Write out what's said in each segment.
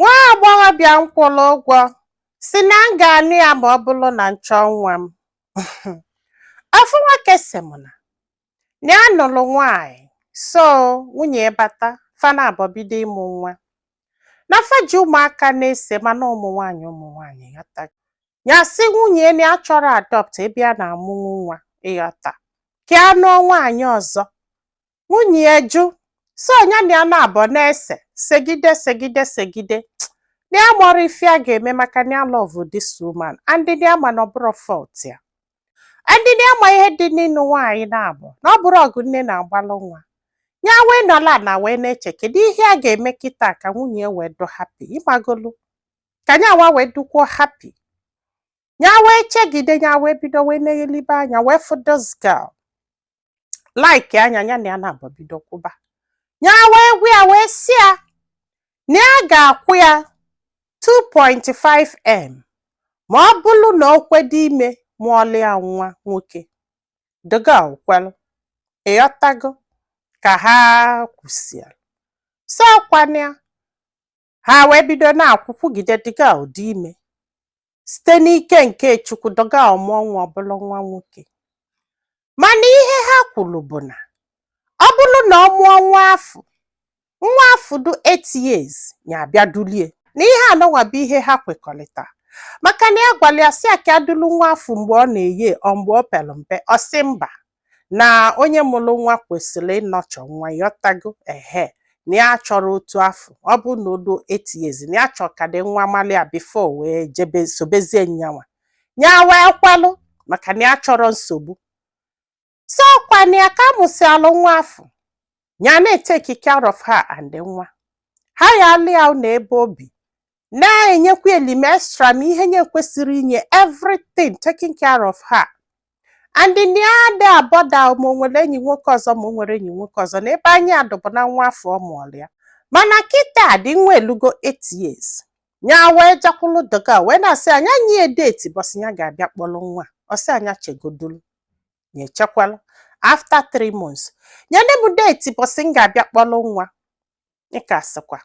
Nwa agbọghọbịa m kwụrụ ụgwọ si na m ga-anụ ya ma ọ bụrụ na m chọọ nwa m. Ofu nwoke sị m na ya nụrụ nwaanyị, so nwunye bata fana abụọ bido ịmụ nwa. Na fa ji ụmụaka na-ese mana ụmụ nwaanyị ghọta. Ya sị nwunye na ya chọrọ adopt ebe a na-amụnwu nwa ịghọta. Ka ya nụọ nwaanyị ọzọ. Nwunye eju, so ya na ya na-abụọ na-ese segide. Na ya mụrụ ife a ga-eme maka na ya love this woman and ya ma na ọ bụrụ fault ya. Ndị ya ma ihe dị n'ịnụ nwaanyị na-abụ na ọ bụrụ ọgụ nne na-agbalụ nwa. Ya wee nọla na wee na-eche kedu ihe a ga-eme kịta ka nwunye wee do happy ịmagolu ka nya nwa wee dukwuo happy. Ya wee chegide ya wee bido wee na-elibe anya wee fụ this girl like anya ya na ya na-abụ bido kwụba. Ya wee gwa ya wee sị ya na ya ga-akwụ ya 2.5M ma ọ bụrụ na o kwedo ime mụọlụ ya nwa nwoke. The girl kwelu, ịghọtago ka ha kwụsịrị. So kwana ha wee bido na-akwụkwugide the girl dị ime. Site n'ike nke Chukwu the girl mụọ nwa ọbụla nwa nwoke. Mana ihe ha kwuru bụ na ọ bụrụ na ọ mụọ nwa afọ dị 8 years ya abịa dulie. Na ihe anọwa bụ ihe ha kwekọrịta. Maka na ya gwara ya sị ya ka adụlu nwa afọ mgbe ọ na-eye ọ mgbe ọ pere mpe ọ sị mba na onye mụrụ nwa kwesịrị ịnọchọ nwa ịghọtago na ya chọrọ otu afọ ọ bụ na odo 8 years na ya chọrọ ka dị nwa mali ya before wee jebe sobezie nyanwa. Ya wee kwalụ maka na ya chọrọ nsogbu. So kwana ya ka amụsịalụ nwa afọ ya na-etake care of her and nwa. Ha ya alụ ya na ebe obi na-enyekwa elime extra ma ihe nye kwesịrị inye everything taking care of her. And ya dị abọda ma o nwere enyi nwoke ọzọ ma o nwere enyi nwoke ọzọ na ebe anyị adọbụ na nwa afọ ọ mụọlụ ya. Mana kịta dị nwa elugo 8 years. Ya wee jakwulu the girl wee na-asị anya nye date bọsị ya ga-abịa kpọlụ nwa. Ọ sị anya chegodulu. Ya echekwalụ. After 3 months. Ya nebu date bọsị m ga-abịa kpọlụ nwa. Ịka asịkwa.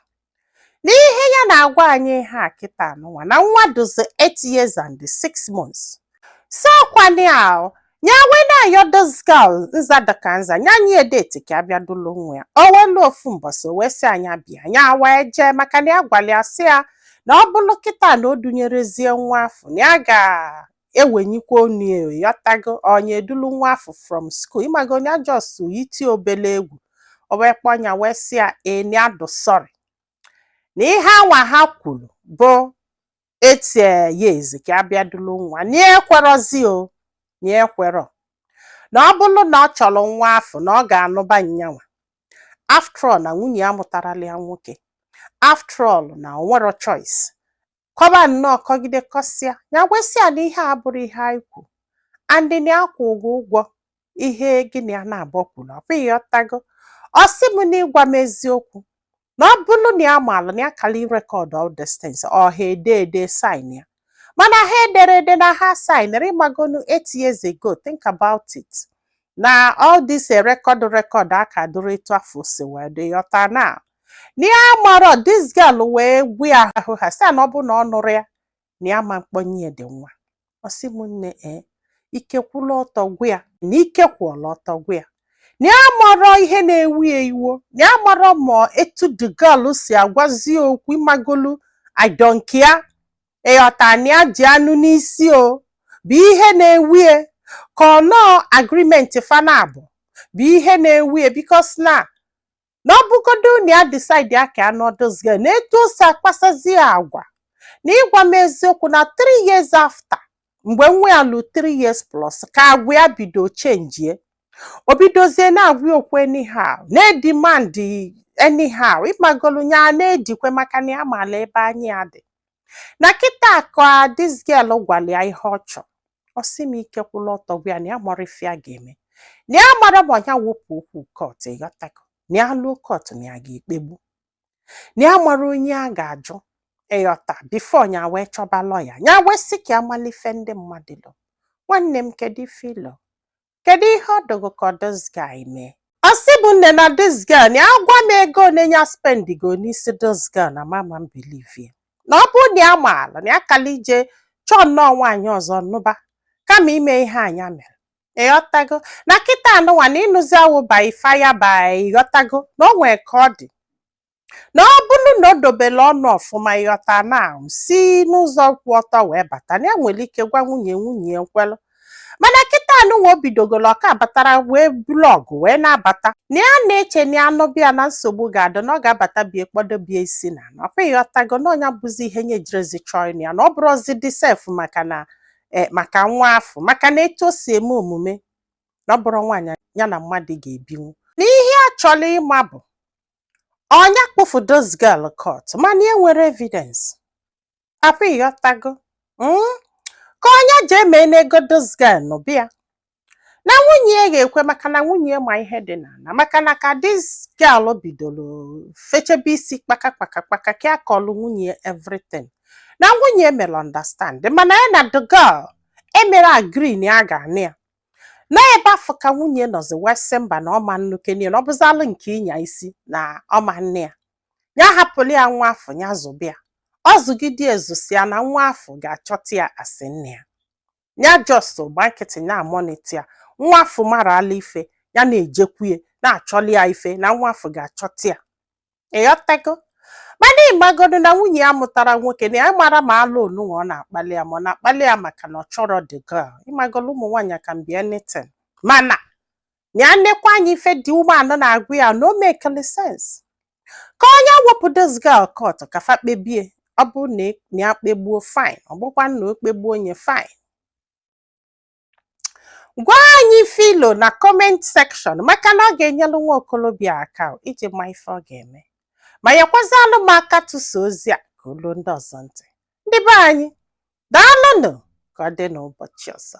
N'ihe ya na-agwa anyị ha kịta anụnwa na nwa dozi 8 years and 6 months. So kwani ya wee na-ayọ this girl nzadaka nza ya nye date ka abịa dulu nwa ya. O welu ofu mbọsị wee sị anya bịa ya wee jee maka na ya gwara ya sị ya na ọ bụrụ kịta na o dunyerezie nwa afọ na ya ga-ewenyikwa onu yọtago onye dulu nwa afọ from school. Ịmago ya just iti obele egwu. O wee kpọnya wee sị ya na adụ sorry. Na ihe anwa ha kwuru bụ 8 years ka abịa dulu nwa. Na ekwerozi o. Na ekwero. Na ọ bụrụ na ọ chọrọ nwa afọ na ọ ga-anụba nyanwa. After all na nwunye ya mụtarala ya nwoke. After all na o nwero choice. Kọba nnọọ kọgide kọsịa. Ya gwesịa na ihe a bụrụ ihe anyị kwu. And na akwụ ụgwọ ihe gịnị a na-abọ kwuru. Ọ bụ ịghọtago. Ọ sị m na ịgwa m eziokwu. Na ọ bụrụ na ya maalụ na ya kali record all these things ọ ha ede sign ya. Mana ha ederede na ha signere ịmagonu 8 years ago. Think about it. Na all this record aka dụrụ etu afọ si wee dị yọta na. Na ya mara this girl wee gwu ya ahụ ha sị na ọ bụ na ọ nụrụ ya na ya ma mkpọnye dị nwa. Ọ sị m nne ike kwụla ọtọ gwu ya na ike kwụọla ọtọ gwu ya. Na ya mara ihe na-ewu ya iwo. Na ya mara ma etu the girl si agwazi okwu ịmagolu I don't care. Ịghọta na ya ji anụ n'isi o. Bụ ihe na-ewu ya. Ka ọ nọọ agreement fanabụ. Bụ ihe na-ewu ya because na ọ bụgodu na ya decide ya ka anọ this girl na etu o si akpasazi ya agwa. Na ịgwa m eziokwu na 3 years after mgbe nwa ya lụ 3 years plus ka agwa ya bido change. O bidozie na-agwa okwu anyhow. Na-demand anyhow. Ịmagolu nya na-ejikwe maka na ya maala ebe anyị ya dị. Na kịta ka this girl gwara ya ihe ọ chọrọ. Ọ sị m ike kwụla ọtọ gwa ya na ya mara ife ya ga-eme. Na ya mara ma ya wepụ okwu court ịghọtago. Na ya lụọ court na ya ga-ekpegbu. Na ya mara onye a ga-ajụ ịghọta before ya wee chọba lawyer. Ya wee sị ka ya mara ife ndị mmadụ lụ. Nwanne m kedu ife ịlụ? Kedu ihe ọ dọgo ka this guy mee? Ọ Osibu nne na this girl na agwa m ego na-enya spendigo n'isi this girl na mama m believe na ọ bụ na ya maala na ya kala ije chọọ nnọọ nwaanyị ọzọ nụba kama ime ihe anya mere. Ịghọtago na kịta anụnwa na ịnụzi awụ by fire by ịghọtago na o nwee ka ọ dị na ọ bụrụ na o dobere ọnụ ọfụma ịghọta na si n'ụzọ kwụ ọtọ wee bata na ya nwere ike gwa nwunye nkwelụ, mana kịta anụnwa o bidogolo ọka batara wee blọgụ wee na-abata na ya na-eche na anụ bịa na nsogbu ga-adị na ọ ga-abata bie kpọdo bie isi na ọkwa ịghọtago na ọnya bụzi ihe nye jirezi chọọ ya na ọ bụrụzi dị sef maka nwa afọ maka na etu o si eme omume na ọ bụrụ nwaanyị ya na mmadụ ga-ebinwu. N'ihe a chọrọ ịma bụ ọnya kpofu this girl court mana e nwere evidence akwa ịghọtago ka onye ji eme n'ego this girl nọ bịa na nwunye ya ga-ekwe maka na nwunye ma ihe dị n'ala maka na ka this girl bidoro fechebe isi kpaka ka ya kọlụ nwunye everything na nwunye mere understand mana ya na the girl emere agree na ya ga-anị ya na ebe afọ ka nwunye nọzi wesi mba na ọma nnukenie na ọ bụzalụ nke ịnya isi na ọma nne ya hapụrụ ya nwa afọ ya zụbịa ọ zụgide ezusia na nwa afọ ga-achọta ya asị nne ya just gba nkịtị na amoniti ya nwa afọ mara ala ife ya na-ejekwuye na-achọli ya ife na nwa afọ ga-achọta ya. Ịghọtago mana ịmagodo na nwunye ya mụtara nwoke na ya mara ma alụ onunwa ọ na-akpali ya ma ọ na-akpali ya maka na ọ chọrọ the girl. Ịmagodo ụmụ nwaanyị ka mbịa anything mana ya nnekwa anya ife dị umeanụ na-agụ ya no make sense ka onye wepụ this girl court ka fa kpebie ọ bụ na ya kpegbuo fine ọ bụkwa na o kpegbuo onye fine. Gwa anyị filo na comment section maka na ọ ga-enyelu nwa okolobịa aka iji ma ife ọ ga-eme ma nyekwazalụ m aka tụsa ozi a ka olu ndị ọzọ ntị. Ndị be anyị daalụnụ ka ọ dị n'ụbọchị ọzọ.